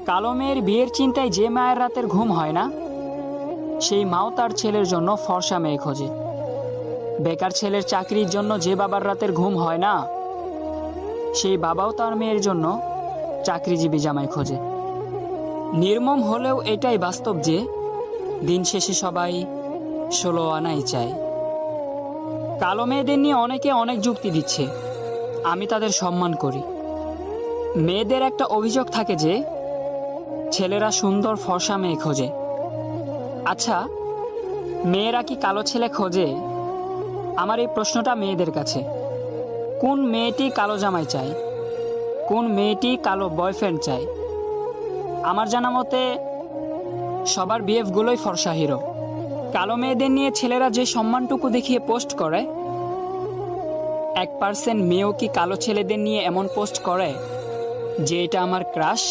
কালো মেয়ের বিয়ের চিন্তায় যে মায়ের রাতের ঘুম হয় না, সেই মাও তার ছেলের জন্য ফর্সা মেয়ে খোঁজে। বেকার ছেলের চাকরির জন্য যে বাবার রাতের ঘুম হয় না, সেই বাবাও তার মেয়ের জন্য চাকরিজীবী জামাই খোঁজে। নির্মম হলেও এটাই বাস্তব যে দিন শেষে সবাই 16 আনাই চায়। কালো মেয়েদের নিয়ে অনেকে অনেক যুক্তি দিচ্ছে, আমি তাদের সম্মান করি। মেয়েদের একটা অভিযোগ থাকে যে ছেলেরা সুন্দর ফর্সা মেয়ে খোঁজে। আচ্ছা, মেয়েরা কি কালো ছেলে খোঁজে? আমার এই প্রশ্নটা মেয়েদের কাছে। কোন মেয়েটি কালো জামাই চায়? কোন মেয়েটি কালো বয়ফ্রেন্ড চায়? আমার জানা মতে সবার বিএফগুলোই ফর্সা হিরো। কালো মেয়েদের নিয়ে ছেলেরা যে সম্মানটুকু দেখিয়ে পোস্ট করে, 1% মেয়েও কি কালো ছেলেদের নিয়ে এমন পোস্ট করে যে এটা আমার ক্রাশ?